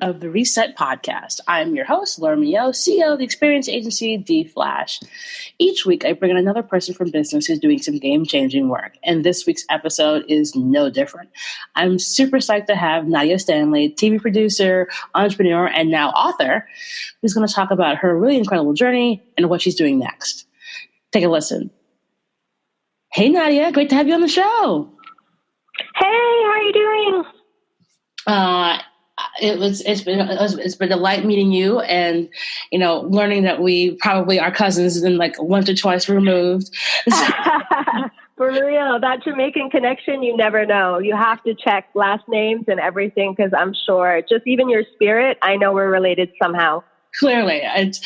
of the Reset Podcast. I'm your host, Laura Mio, CEO of the experience agency D-Flash. Each week, I bring in another person from business who's doing some game-changing work, and this week's episode is no different. I'm super psyched to have Nadia Stanley, TV producer, entrepreneur, and now author, who's going to talk about her really incredible journey and what she's doing next. Take a listen. Hey, Nadia, great to have you on the show. Hey, how are you doing? It's been a delight meeting you, and learning that we probably are cousins and like once or twice removed. For real, that Jamaican connection, you never know. You have to check last names and everything because I'm sure just even your spirit, I know we're related somehow. Clearly, it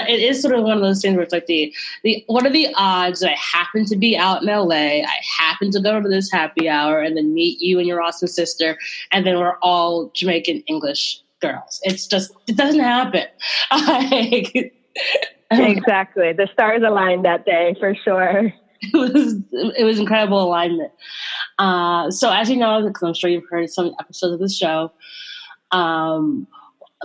is sort of one of those things where it's like the what are the odds that I happen to be out in LA, I happen to go to this happy hour and then meet you and your awesome sister, and then we're all Jamaican English girls. It doesn't happen. Exactly, the stars aligned that day for sure. It was incredible alignment. So as you know, because I'm sure you've heard some episodes of the show,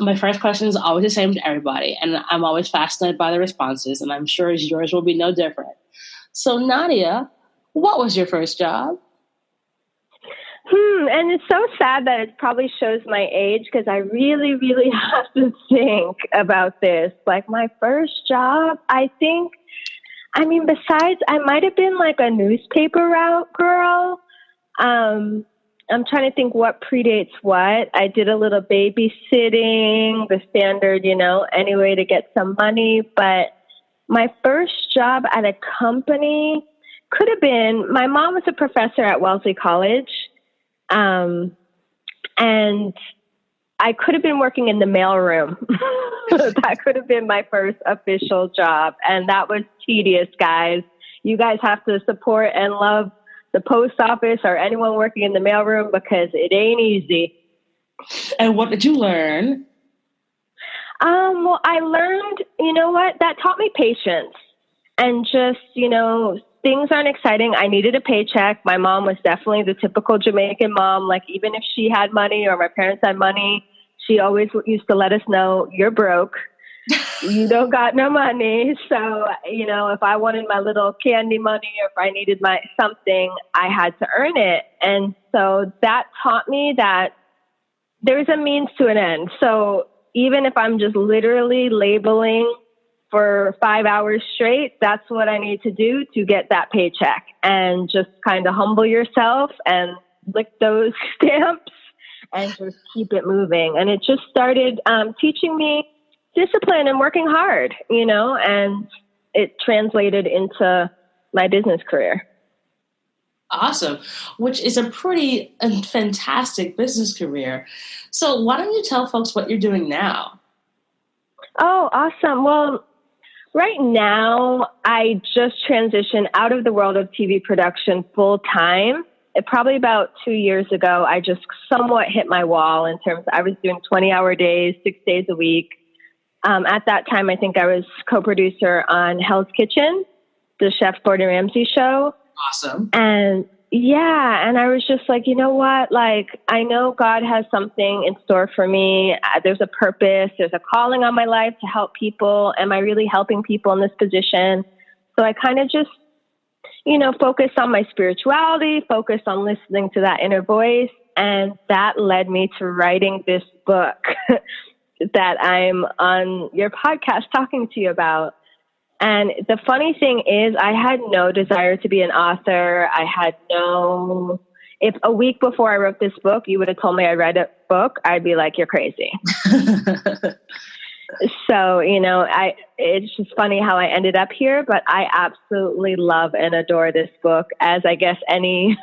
my first question is always the same to everybody, and I'm always fascinated by the responses, and I'm sure yours will be no different. So, Nadia, what was your first job? And it's so sad that it probably shows my age because I really, really have to think about this. Like my first job, besides, I might have been like a newspaper route girl. I'm trying to think what predates what. I did a little babysitting, the standard, any way to get some money. But my first job at a company could have been, my mom was a professor at Wellesley College. And I could have been working in the mailroom. That could have been my first official job. And that was tedious, guys. You guys have to support and love the post office or anyone working in the mailroom because it ain't easy. And what did you learn? Well, I learned, that taught me patience and just, things aren't exciting. I needed a paycheck. My mom was definitely the typical Jamaican mom. Like even if she had money or my parents had money, she always used to let us know, you're broke. You don't got no money. So, if I wanted my little candy money or if I needed my something, I had to earn it. And so that taught me that there's a means to an end. So even if I'm just literally labeling for 5 hours straight, that's what I need to do to get that paycheck, and just kind of humble yourself and lick those stamps and just keep it moving. And it just started teaching me discipline and working hard, and it translated into my business career. Awesome, which is a pretty fantastic business career. So why don't you tell folks what you're doing now? Oh, awesome. Well, right now, I just transitioned out of the world of TV production full time. Probably about 2 years ago, I just somewhat hit my wall in terms of I was doing 20-hour days, 6 days a week. At that time, I think I was co-producer on Hell's Kitchen, the chef Gordon Ramsay show. Awesome. And and I was just like, you know what? Like, I know God has something in store for me. There's a purpose. There's a calling on my life to help people. Am I really helping people in this position? So I kind of just, focused on my spirituality, focused on listening to that inner voice. And that led me to writing this book that I'm on your podcast talking to you about. And the funny thing is, I had no desire to be an author. If a week before I wrote this book, you would have told me I read a book, I'd be like, you're crazy. So, it's just funny how I ended up here, but I absolutely love and adore this book, as I guess any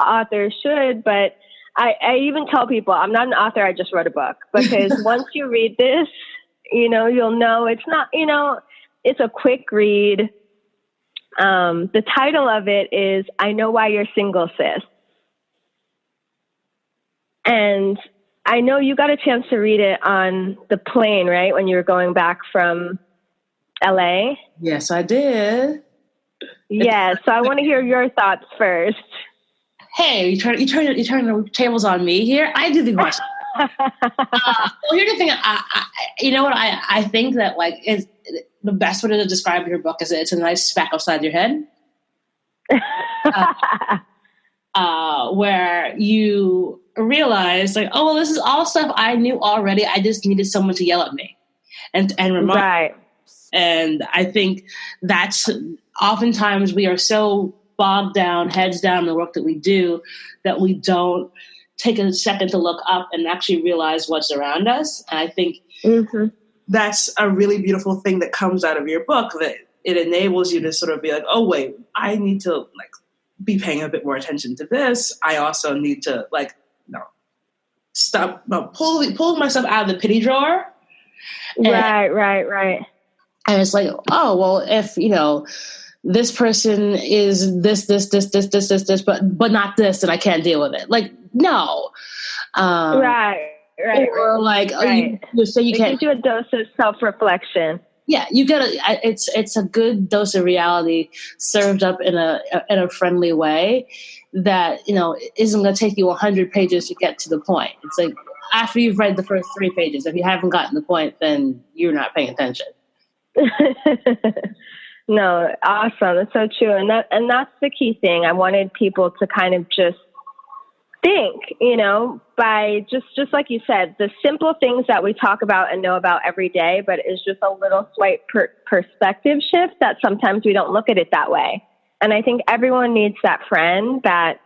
author should. But I even tell people I'm not an author. I just wrote a book, because once you read this, you'll know it's not, it's a quick read. The title of it is I Know Why You're Single, Sis. And I know you got a chance to read it on the plane, right? When you were going back from LA? Yes, I did. Yeah. So I want to hear your thoughts first. Hey, you turn the tables on me here. I do the question. Well, here's the thing. You know what? I think that like is the best way to describe your book is that it's a nice speck upside your head, where you realize like, oh, well, this is all stuff I knew already. I just needed someone to yell at me and remind. Right. And I think that's oftentimes we are so bogged down, heads down in the work that we do that we don't take a second to look up and actually realize what's around us. And I think that's a really beautiful thing that comes out of your book, that it enables you to sort of be like, oh, wait, I need to like be paying a bit more attention to this. I also need to like, stop, pull myself out of the pity drawer. Right. And it's like, oh, well, if, this person is this, but not this, and I can't deal with it. Like, no. Right. Or like, right. you say you can't. It gives you a dose of self-reflection. Yeah, you gotta. It's a good dose of reality served up in a friendly way that isn't going to take you 100 pages to get to the point. It's like after you've read the first 3 pages, if you haven't gotten the point, then you're not paying attention. No, awesome. That's so true. And that's the key thing. I wanted people to kind of just think, by just like you said, the simple things that we talk about and know about every day, but it's just a little slight perspective shift that sometimes we don't look at it that way. And I think everyone needs that friend that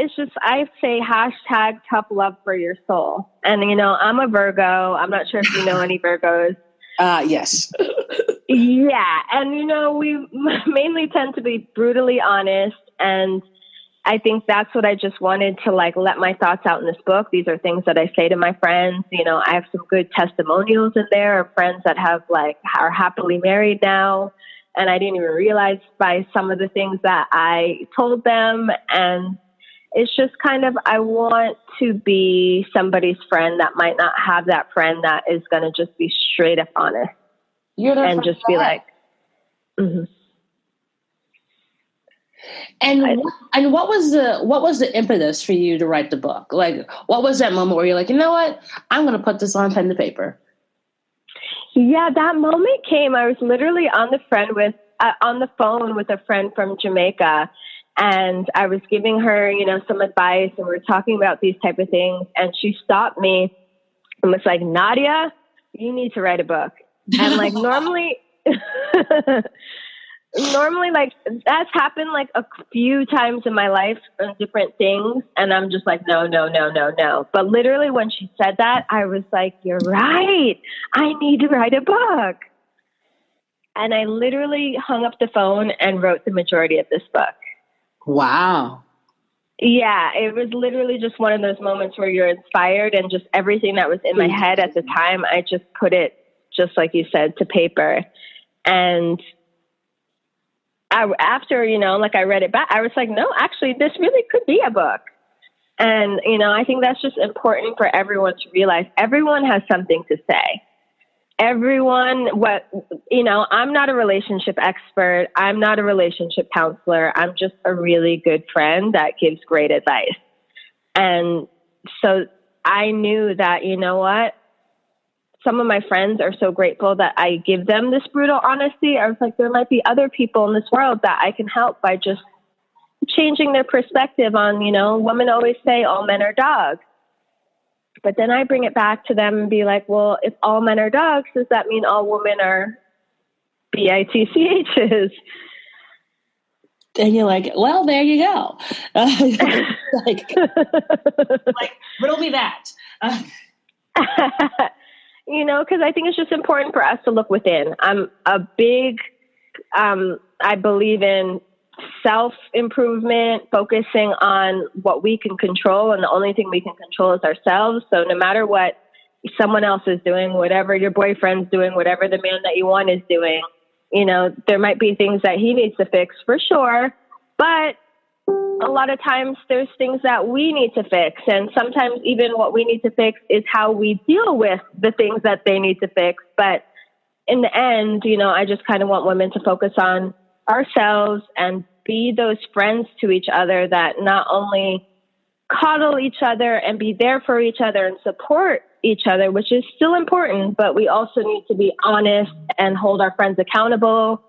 is just, I say hashtag tough love for your soul. And, I'm a Virgo. I'm not sure if you know any Virgos. Yes. Yeah. And, we mainly tend to be brutally honest. And I think that's what I just wanted to like let my thoughts out in this book. These are things that I say to my friends. I have some good testimonials in there of friends that are happily married now. And I didn't even realize by some of the things that I told them. And it's just kind of, I want to be somebody's friend that might not have that friend that is going to just be straight up honest. And just be like, mm-hmm. And what was the impetus for you to write the book? Like, what was that moment where you're like, you know what, I'm going to put this on pen to paper? Yeah, that moment came. I was literally on the phone with a friend from Jamaica, and I was giving her, some advice, and we were talking about these type of things. And she stopped me and was like, Nadia, you need to write a book. And like normally, like that's happened like a few times in my life on different things. And I'm just like, no. But literally when she said that, I was like, you're right. I need to write a book. And I literally hung up the phone and wrote the majority of this book. Wow. Yeah, it was literally just one of those moments where you're inspired, and just everything that was in my head at the time, I just put it, just like you said, to paper. And after, I read it back, I was like, no, actually, this really could be a book. And, I think that's just important for everyone to realize. Everyone has something to say. Everyone, I'm not a relationship expert. I'm not a relationship counselor. I'm just a really good friend that gives great advice. And so I knew that, some of my friends are so grateful that I give them this brutal honesty. I was like, there might be other people in this world that I can help by just changing their perspective on, women always say all men are dogs. But then I bring it back to them and be like, well, if all men are dogs, does that mean all women are bitchs? And you're like, well, there you go. like, riddle me that. Because I think it's just important for us to look within. I'm a big, I believe in self-improvement, focusing on what we can control, and the only thing we can control is ourselves. So no matter what someone else is doing, whatever your boyfriend's doing, whatever the man that you want is doing, there might be things that he needs to fix for sure, but a lot of times there's things that we need to fix. And sometimes even what we need to fix is how we deal with the things that they need to fix. But in the end, I just kind of want women to focus on ourselves and be those friends to each other that not only coddle each other and be there for each other and support each other, which is still important, but we also need to be honest and hold our friends accountable.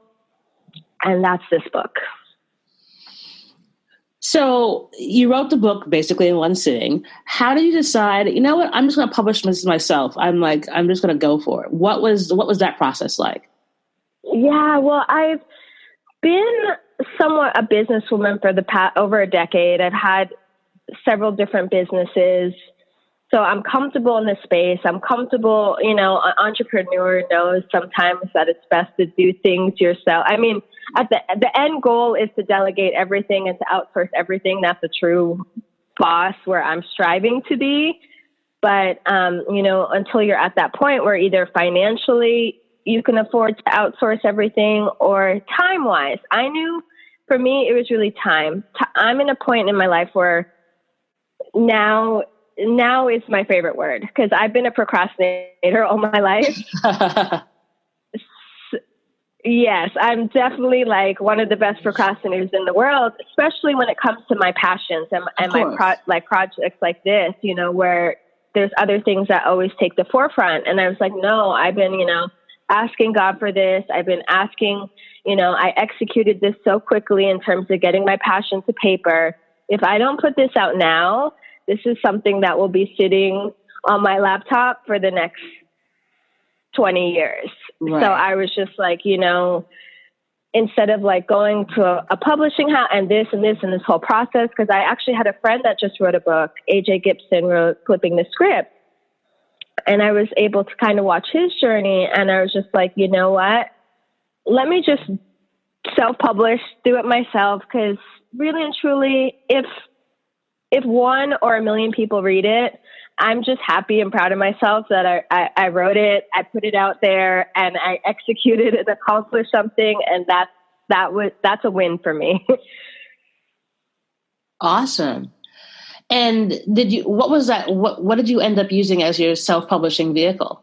And that's this book. So you wrote the book basically in one sitting. How did you decide, you know what, I'm just going to publish this myself? I'm just going to go for it. What was that process like? Yeah, well, I've been somewhat a businesswoman for the past over a decade. I've had several different businesses. So I'm comfortable in this space. I'm comfortable, an entrepreneur knows sometimes that it's best to do things yourself. I mean, at the end goal is to delegate everything and to outsource everything. That's a true boss where I'm striving to be. But, until you're at that point where either financially you can afford to outsource everything or time-wise, I knew for me, it was really time. I'm in a point in my life where now is my favorite word, because I've been a procrastinator all my life. Yes, I'm definitely like one of the best procrastinators in the world, especially when it comes to my passions and my projects like this, where there's other things that always take the forefront. And I was like, no, I've been, asking God for this. I've been asking, I executed this so quickly in terms of getting my passion to paper. If I don't put this out now, this is something that will be sitting on my laptop for the next 20 years. Right. So I was just like, instead of like going to a publishing house and this whole process, because I actually had a friend that just wrote a book, AJ Gibson wrote Flipping the Script. And I was able to kind of watch his journey. And I was just like, you know what? Let me just self-publish, do it myself. Because really and truly, if one or a million people read it, I'm just happy and proud of myself that I wrote it, I put it out there, and I executed and accomplished something. And that's a win for me. Awesome. And what was that? What did you end up using as your self-publishing vehicle?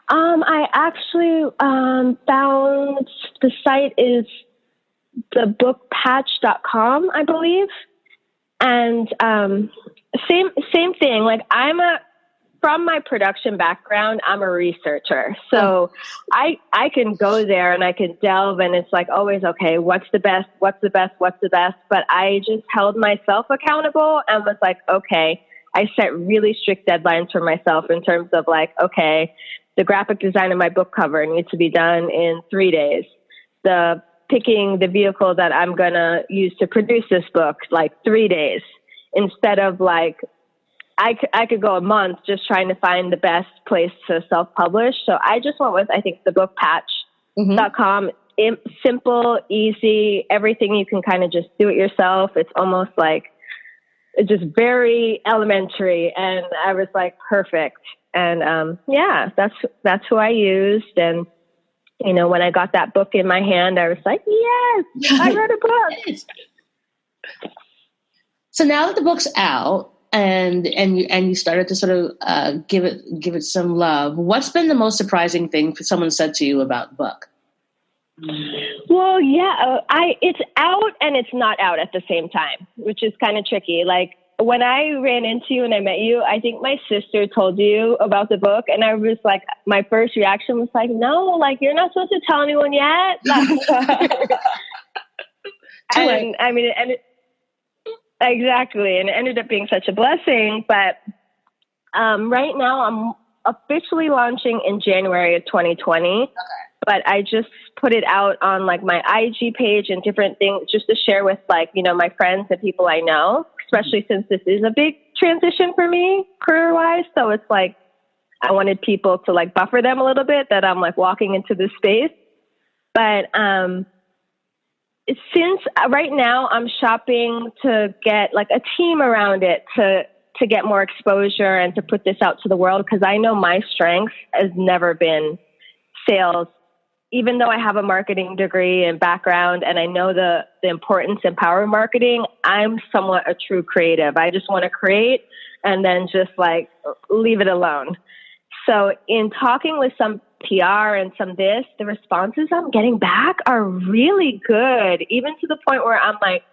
I actually found the site is thebookpatch.com, I believe. And same thing. Like from my production background, I'm a researcher. So I can go there and I can delve, and it's like always, okay, what's the best? But I just held myself accountable and was like, okay, I set really strict deadlines for myself in terms of like, okay, the graphic design of my book cover needs to be done in 3 days. Picking the vehicle that I'm going to use to produce this book, like 3 days, instead of like, I could go a month just trying to find the best place to self-publish. So I just went with, I think, thebookpatch.com. Simple, easy, everything you can kind of just do it yourself. It's almost like, it's just very elementary. And I was like, perfect. And that's who I used. And when I got that book in my hand, I was like, yes, I wrote a book. So now that the book's out and you started to sort of give it some love, what's been the most surprising thing someone said to you about the book? Well, yeah, it's out and it's not out at the same time, which is kind of tricky. Like, when I ran into you and I met you, I think my sister told you about the book, and I was like, my first reaction was like, no, like, you're not supposed to tell anyone yet. And I mean, exactly. And it ended up being such a blessing. But right now I'm officially launching in January of 2020. Okay. But I just put it out on like my IG page and different things just to share with like, my friends and people I know, especially since this is a big transition for me career-wise. So it's like, I wanted people to like buffer them a little bit that I'm like walking into this space. But since right now I'm shopping to get like a team around it to get more exposure and to put this out to the world, because I know my strength has never been sales. Even though I have a marketing degree and background and I know the importance and power of marketing, I'm somewhat a true creative. I just want to create and then just like leave it alone. So in talking with some PR and the responses I'm getting back are really good, even to the point where I'm like,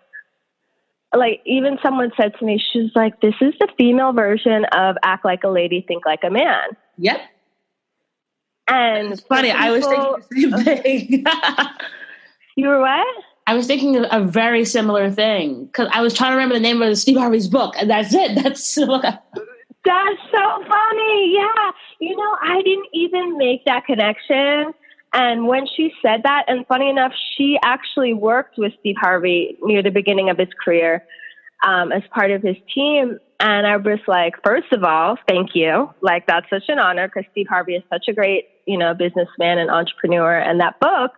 like even someone said to me, she's like, this is the female version of act like a lady, think like a man. Yep. And it's funny. I was thinking the same thing. You were what? I was thinking a very similar thing because I was trying to remember the name of the Steve Harvey's book, and that's it. That's so funny. Yeah. You know, I didn't even make that connection. And when she said that, and funny enough, she actually worked with Steve Harvey near the beginning of his career as part of his team. And I was like, first of all, thank you. Like, that's such an honor because Steve Harvey is such a great, you know, businessman and entrepreneur. And that book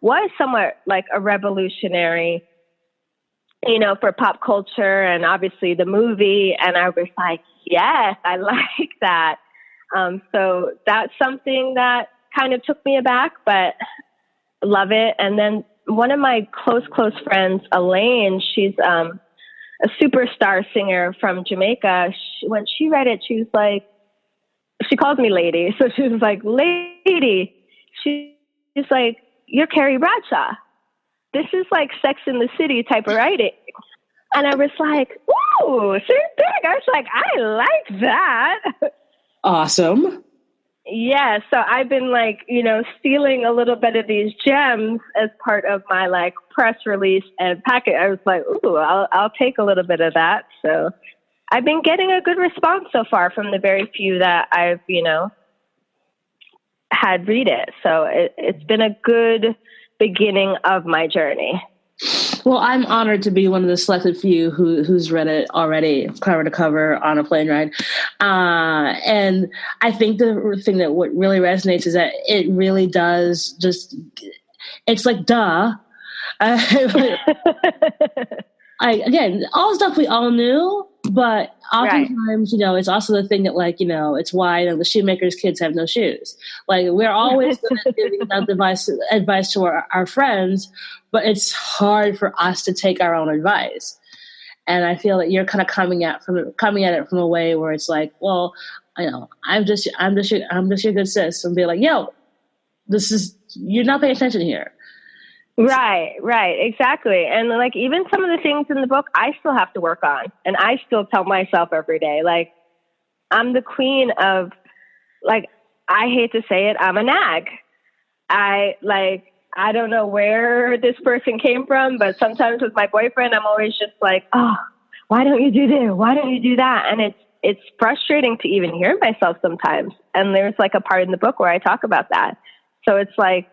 was somewhat like a revolutionary, you know, for pop culture and obviously the movie. And I was like, yes, I like that. So that's something that kind of took me aback, but love it. And then one of my close friends, Elaine, she's a superstar singer from Jamaica. When she read it, she was like, she calls me lady. So she was like, lady, she's like, you're Carrie Bradshaw. This is like Sex in the City type of writing. And I was like, ooh, same thing. I was like, I like that. Awesome. Yeah. So I've been like, you know, stealing a little bit of these gems as part of my like press release and packet. I was like, ooh, I'll take a little bit of that. So I've been getting a good response so far from the very few that I've, you know, had read it. So it's been a good beginning of my journey. Well, I'm honored to be one of the selected few who's read it already, cover to cover, on a plane ride. And I think the thing that what really resonates is that it really does just, it's like, duh. Again, all stuff we all knew, but oftentimes, you know, it's also the thing that, like, you know, it's why, you know, the shoemaker's kids have no shoes. Like, we're always good at giving that advice to our friends, but it's hard for us to take our own advice. And I feel that you're kind of coming at it from a way where it's like, well, you know, I'm just your good sis, and be like, yo, you're not paying attention here. Right, exactly. And like, even some of the things in the book, I still have to work on. And I still tell myself every day, like, I'm the queen of, like, I hate to say it, I'm a nag. I don't know where this person came from, but sometimes with my boyfriend, I'm always just like, oh, why don't you do this? Why don't you do that? And it's frustrating to even hear myself sometimes. And there's like a part in the book where I talk about that. So it's like,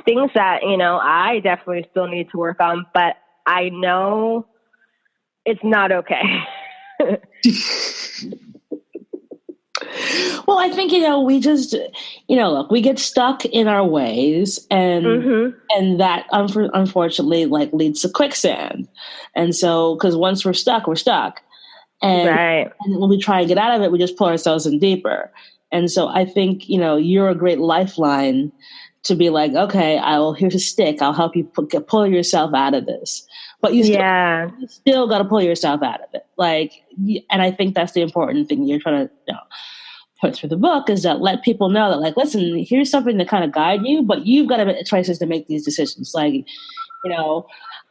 things that, you know, I definitely still need to work on, but I know it's not okay. Well, I think, you know, we just, you know, look, we get stuck in our ways, and that unfortunately, like, leads to quicksand. And so, because once we're stuck, and when we try and get out of it, we just pull ourselves in deeper. And so I think, you know, you're a great lifeline to be like, okay, here's a stick. I'll help you pull yourself out of this. But you still got to pull yourself out of it. Like, and I think that's the important thing you're trying to, you know, put through the book, is that let people know that, like, listen, here's something to kind of guide you, but you've got to make choices to make these decisions. Like, you know,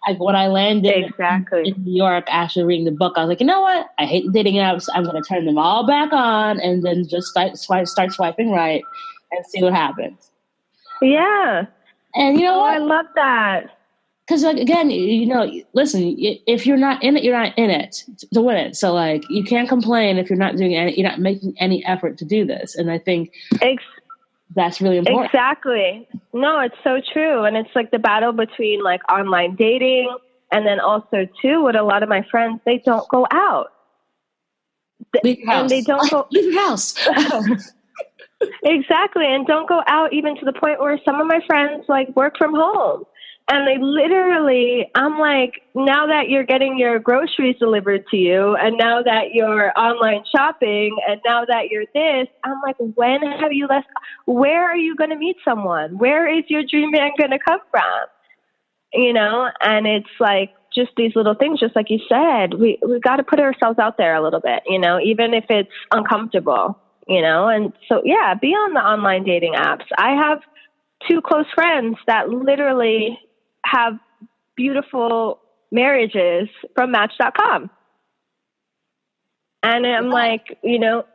like when I landed in New York after reading the book, I was like, you know what? I hate the dating apps. I'm going to turn them all back on and then just start swiping right and see what happens. Yeah. And you know what? I love that. Because, like, again, you know, listen, if you're not in it, you're not in it to win it. So, like, you can't complain if you're not you're not making any effort to do this. And I think that's really important. Exactly. No, it's so true. And it's like the battle between, like, online dating, and then also too, with a lot of my friends, they don't go out. Leave your house. And they don't go leave your house. Exactly. And don't go out, even to the point where some of my friends, like, work from home. And they literally, I'm like, now that you're getting your groceries delivered to you, and now that you're online shopping, and now that you're this, I'm like, when have you left? Where are you going to meet someone? Where is your dream man going to come from? You know, and it's like just these little things, just like you said, we got to put ourselves out there a little bit, you know, even if it's uncomfortable, you know? And so, yeah, be on the online dating apps. I have 2 close friends that literally have beautiful marriages from Match.com. And I'm like, you know,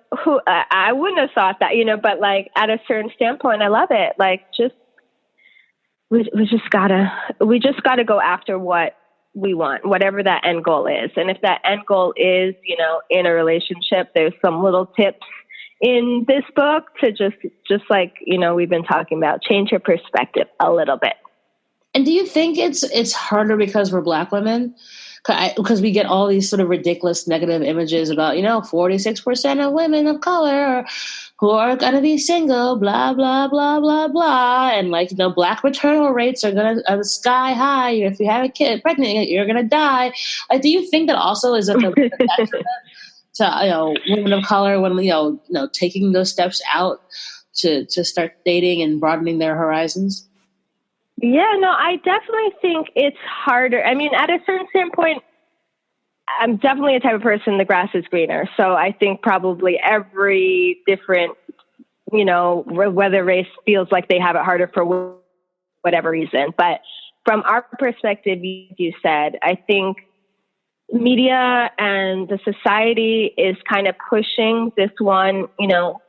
I wouldn't have thought that, you know, but like at a certain standpoint, I love it. Like we just gotta go after what we want, whatever that end goal is. And if that end goal is, you know, in a relationship, there's some little tips in this book to just like, you know, we've been talking about, change your perspective a little bit. And do you think it's harder because we're Black women? Because we get all these sort of ridiculous negative images about, you know, 46% of women of color who are going to be single, blah, blah, blah, blah, blah. And like, you know, Black maternal rates are going to sky high. If you have a kid pregnant, you're going to die. Like, do you think that also is a detriment to, you know, women of color when, you know, taking those steps out to start dating and broadening their horizons? Yeah, no, I definitely think it's harder. I mean, at a certain standpoint, I'm definitely a type of person, the grass is greener. So I think probably every different, you know, whether race feels like they have it harder for whatever reason. But from our perspective, you said, I think media and the society is kind of pushing this one, you know,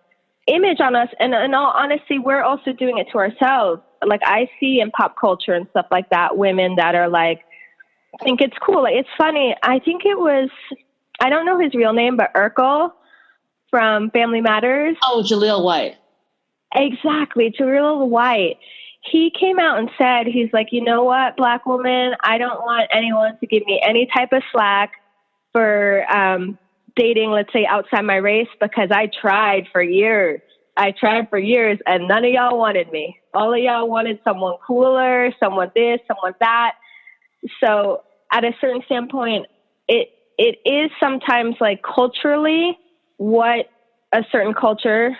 image on us. And in all honesty, we're also doing it to ourselves. Like I see in pop culture and stuff like that, women that are like, think it's cool. Like, it's funny. I think it was, I don't know his real name, but Urkel from Family Matters. Oh, Jaleel White. Exactly. Jaleel White. He came out and said, he's like, you know what, Black woman, I don't want anyone to give me any type of slack for dating, let's say, outside my race, because I tried for years and none of y'all wanted me. All of y'all wanted someone cooler, someone this, someone that. So at a certain standpoint, it is sometimes like culturally what a certain culture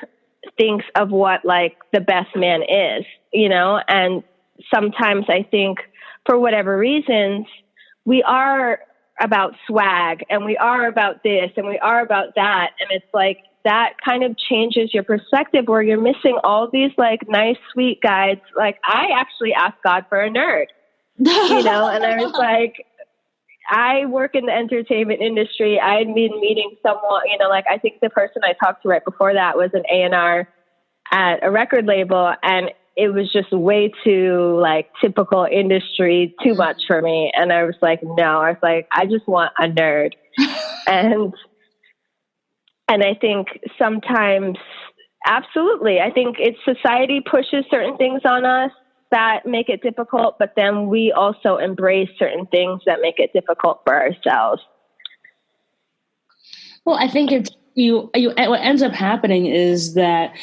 thinks of what like the best man is, you know? And sometimes I think for whatever reasons, we are about swag and we are about this and we are about that. And it's like, that kind of changes your perspective where you're missing all these like nice, sweet guys. Like I actually asked God for a nerd, you know, and I was like, I work in the entertainment industry. I had been meeting someone, you know, like I think the person I talked to right before that was an A&R at a record label. And it was just way too like typical industry, too much for me. And I was like, no, I was like, I just want a nerd. And I think sometimes, absolutely, I think it's society pushes certain things on us that make it difficult, but then we also embrace certain things that make it difficult for ourselves. Well, I think it's what ends up happening is that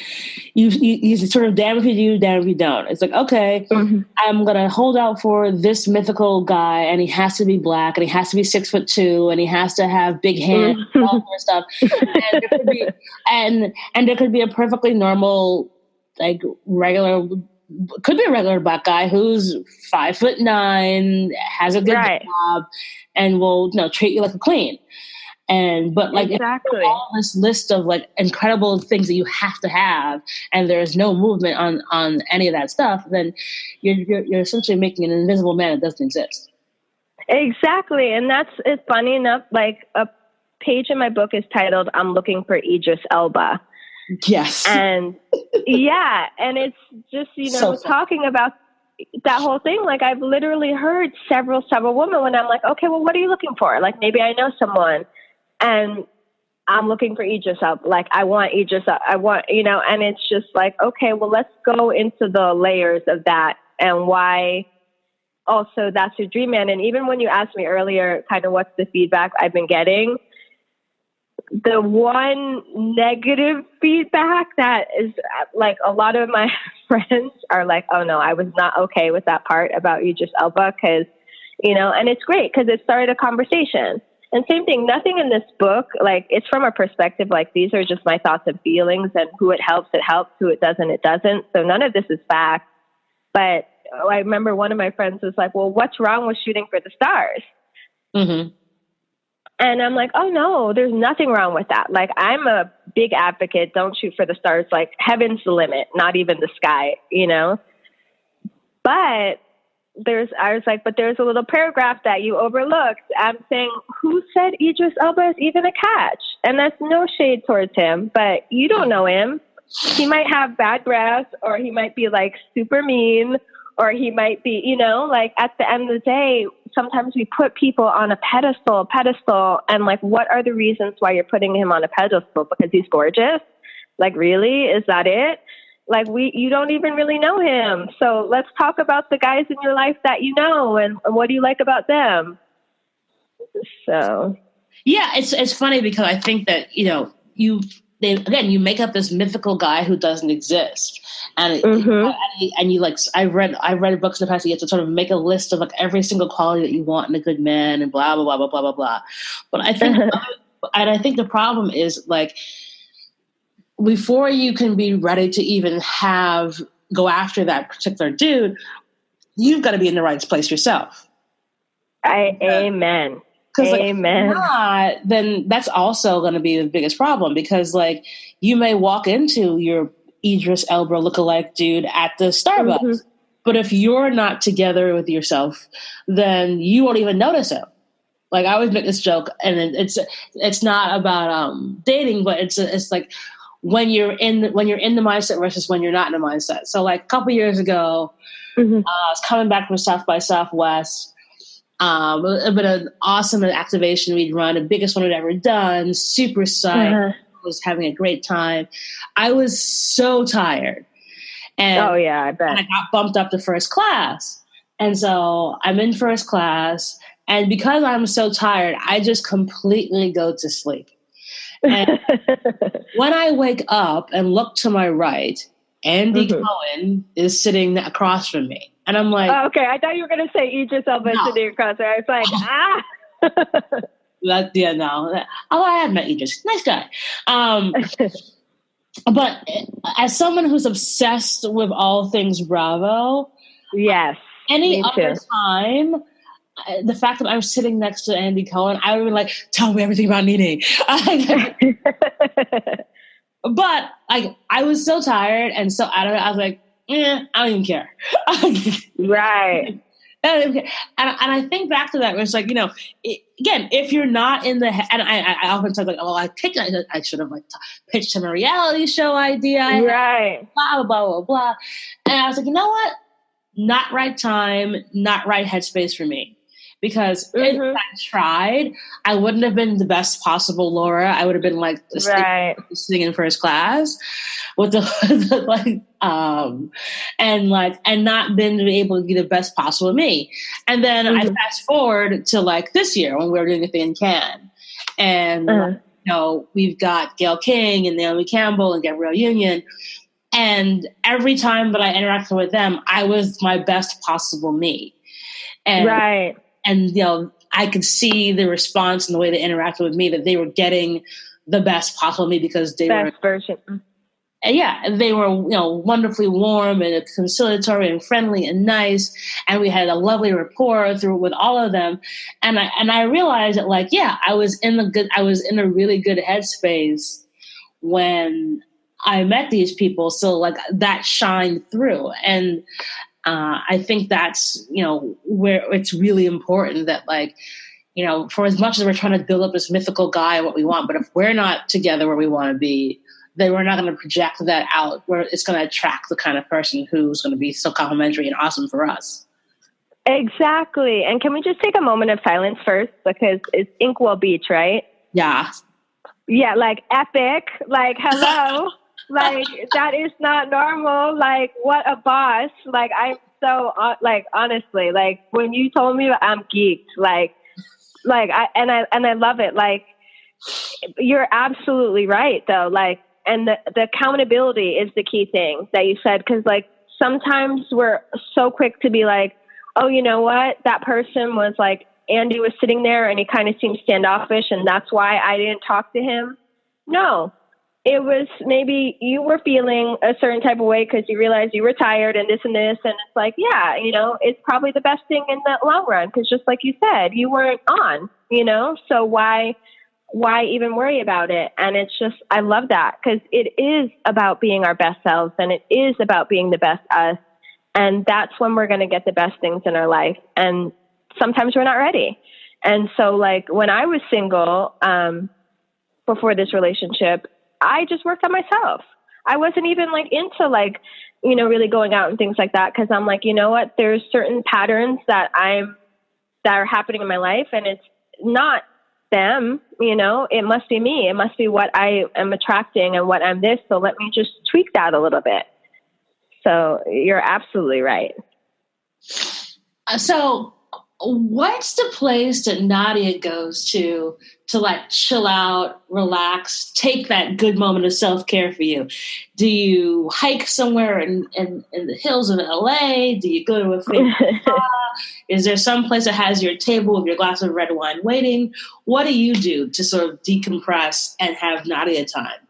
you sort of damn if you do, damn if you don't. It's like, okay, I'm going to hold out for this mythical guy and he has to be Black and he has to be 6'2" and he has to have big hands and all that stuff. And there could be a perfectly normal, like could be a regular Black guy who's 5'9", has a good job and will, you know, treat you like a queen. But like exactly. All this list of like incredible things that you have to have, and there's no movement on any of that stuff, then you're essentially making an invisible man that doesn't exist. Exactly, and it's funny enough. Like a page in my book is titled "I'm Looking for Idris Elba." Yes, and yeah, and it's just talking about that whole thing. Like I've literally heard several women when I'm like, okay, well, what are you looking for? Like maybe I know someone. And I'm looking for Idris up. Like, I want Idris up. I want, you know, and it's just like, okay, well, let's go into the layers of that and why also that's your dream man. And even when you asked me earlier, kind of what's the feedback I've been getting, the one negative feedback that is like a lot of my friends are like, oh no, I was not okay with that part about Idris Elba because, you know, and it's great because it started a conversation. And same thing, nothing in this book, like it's from a perspective, like these are just my thoughts and feelings and who it helps, who it doesn't. So none of this is fact. But I remember one of my friends was like, well, what's wrong with shooting for the stars? Mm-hmm. And I'm like, oh no, there's nothing wrong with that. Like I'm a big advocate. Don't shoot for the stars. Like heaven's the limit, not even the sky, you know? But I was like, but there's a little paragraph that you overlooked. I'm saying, who said Idris Elba is even a catch? And that's no shade towards him, but you don't know him. He might have bad breath, or he might be like super mean, or he might be, you know, like at the end of the day, sometimes we put people on a pedestal, and like, what are the reasons why you're putting him on a pedestal? Because he's gorgeous? Like, really? Is that it? Like, you don't even really know him. So let's talk about the guys in your life that you know, and what do you like about them? So. Yeah, it's funny because I think that, you know, you make up this mythical guy who doesn't exist, and and you like I read books in the past. You have to sort of make a list of like every single quality that you want in a good man, and blah blah blah blah blah blah blah. But I think, and I think the problem is like, before you can be ready to even go after that particular dude, you've got to be in the right place yourself. Amen. Because like, if not, then that's also going to be the biggest problem, because like you may walk into your Idris Elba lookalike dude at the Starbucks, but if you're not together with yourself, then you won't even notice him. Like I always make this joke, and it's not about dating, but it's like when you're in the mindset versus when you're not in the mindset. So like a couple years ago, I was coming back from South by Southwest. But an awesome activation we'd run, the biggest one we'd ever done, super psyched, was having a great time. I was so tired. And I bet. And I got bumped up to first class. And so I'm in first class, and because I'm so tired, I just completely go to sleep. And when I wake up and look to my right, Andy Cohen is sitting across from me. And I'm like... Oh, okay, I thought you were going to say Idris Elba sitting across there. I was like, no. Oh, I have met Idris. Nice guy. But as someone who's obsessed with all things Bravo... Yes. Any other time... the fact that I'm sitting next to Andy Cohen, I would be like, tell me everything about Nene. But I was so tired and so out of it. I was like, I don't even care. Right. And I think back to that, where it's like, you know, again, if you're not in the, and I often talk like, oh, I should have like pitched him a reality show idea. Right. Blah, blah, blah, blah. And I was like, you know what? Not right time, not right headspace for me. Because if I tried, I wouldn't have been the best possible Laura. I would have been like sitting in first class with the and not been able to be the best possible me. And then I fast forward to like this year when we were doing the thing in Cannes, and you know, we've got Gayle King and Naomi Campbell and Gabrielle Union, and every time that I interacted with them, I was my best possible me. And And, you know, I could see the response and the way they interacted with me, that they were getting the best possible me, because they were version. And they were, you know, wonderfully warm and conciliatory and friendly and nice. And we had a lovely rapport with all of them. And I realized that, like, I was in a really good headspace when I met these people. So like that shined through. And I think that's, you know, where it's really important that, like, you know, for as much as we're trying to build up this mythical guy and what we want, but if we're not together where we want to be, then we're not going to project that out, where it's going to attract the kind of person who's going to be so complimentary and awesome for us. Exactly. And can we just take a moment of silence first? Because it's Inkwell Beach, right? Yeah. Yeah, like epic. Like, hello. Like, that is not normal. Like, what a boss. Like, I'm so, like, honestly, like, when you told me, I'm geeked. Like, I love it. Like, you're absolutely right, though. Like, and the accountability is the key thing that you said. Because, like, sometimes we're so quick to be like, oh, you know what? That person was like, Andy was sitting there and he kind of seemed standoffish, and that's why I didn't talk to him. No. It was maybe you were feeling a certain type of way because you realized you were tired and this and this. And it's like, yeah, you know, it's probably the best thing in the long run. Because just like you said, you weren't on, you know, so why even worry about it? And it's just, I love that, because it is about being our best selves, and it is about being the best us. And that's when we're going to get the best things in our life. And sometimes we're not ready. And so like when I was single, before this relationship, I just worked on myself. I wasn't even like into like, you know, really going out and things like that. Cause I'm like, you know what, there's certain patterns that are happening in my life, and it's not them, you know, it must be me. It must be what I am attracting and what I'm this. So let me just tweak that a little bit. So you're absolutely right. So what's the place that Nadia goes to like chill out, relax, take that good moment of self-care for you? Do you hike somewhere in the hills of LA? Do you go to a favorite spa? Is there some place that has your table with your glass of red wine waiting? What do you do to sort of decompress and have Nadia time?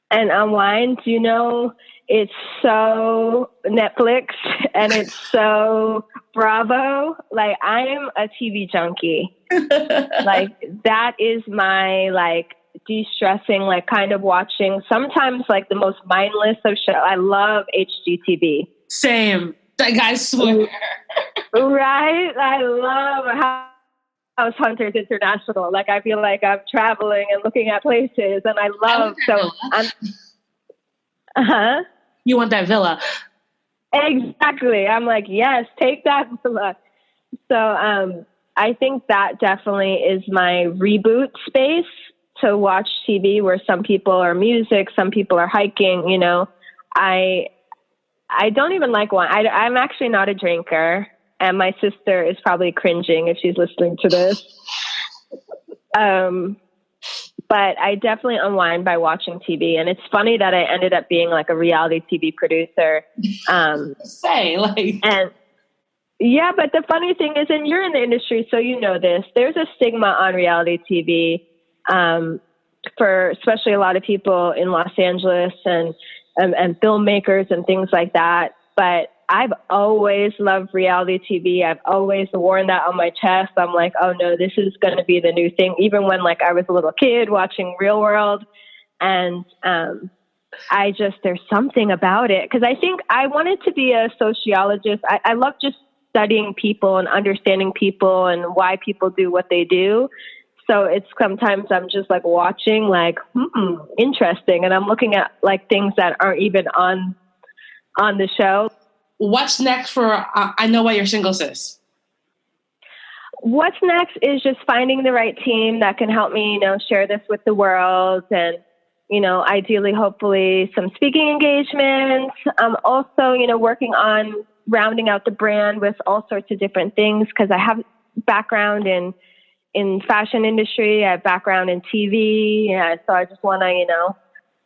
And unwind, you know, it's so Netflix and it's so Bravo. Like, I'm a TV junkie. Like, that is my, like, de-stressing, like, kind of watching sometimes, like, the most mindless of shows. I love HGTV. Same. Like, I swear. Right? I love House Hunters International. Like, I feel like I'm traveling and looking at places, and I love, You want that villa. Exactly. I'm like, yes, take that villa. So I think that definitely is my reboot space to watch TV, where some people are music, some people are hiking, you know. I don't even like wine. I'm actually not a drinker, and my sister is probably cringing if she's listening to this. But I definitely unwind by watching TV. And it's funny that I ended up being like a reality TV producer. And yeah, but the funny thing is, and you're in the industry, so you know this, there's a stigma on reality TV, for especially a lot of people in Los Angeles and filmmakers and things like that. But I've always loved reality TV. I've always worn that on my chest. I'm like, oh no, this is going to be the new thing. Even when like I was a little kid watching Real World, and there's something about it. Cause I think I wanted to be a sociologist. I love just studying people and understanding people and why people do what they do. So it's sometimes I'm just like watching like, interesting. And I'm looking at like things that aren't even on the show. What's next for I Know Why You're Single, Sis? What's next is just finding the right team that can help me, you know, share this with the world, and, you know, ideally, hopefully some speaking engagements. Also, you know, working on rounding out the brand with all sorts of different things, because I have background in fashion industry, I have background in TV. Yeah, so I just want to, you know,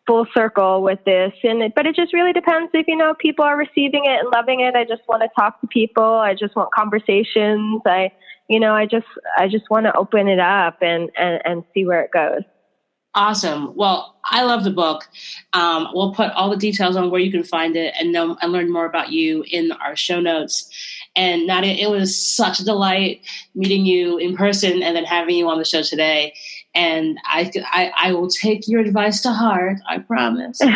full circle with this. But it just really depends if, you know, people are receiving it and loving it. I just want to talk to people. I just want conversations. I just want to open it up and see where it goes. Awesome. Well, I love the book. We'll put all the details on where you can find it and learn more about you in our show notes. And Nadia, it was such a delight meeting you in person and then having you on the show today. And I will take your advice to heart. I promise. And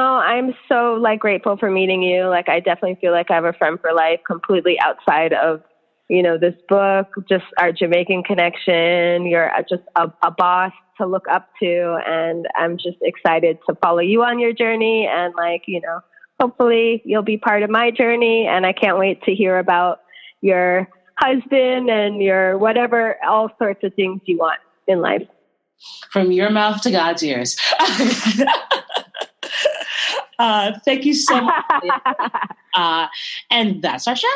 I'm so like grateful for meeting you. Like, I definitely feel like I have a friend for life, completely outside of, you know, this book, just our Jamaican connection. You're just a boss to look up to. And I'm just excited to follow you on your journey. And like, you know, hopefully you'll be part of my journey. And I can't wait to hear about your husband and your whatever, all sorts of things you want in life. From your mouth to God's ears. Thank you so much. And that's our show.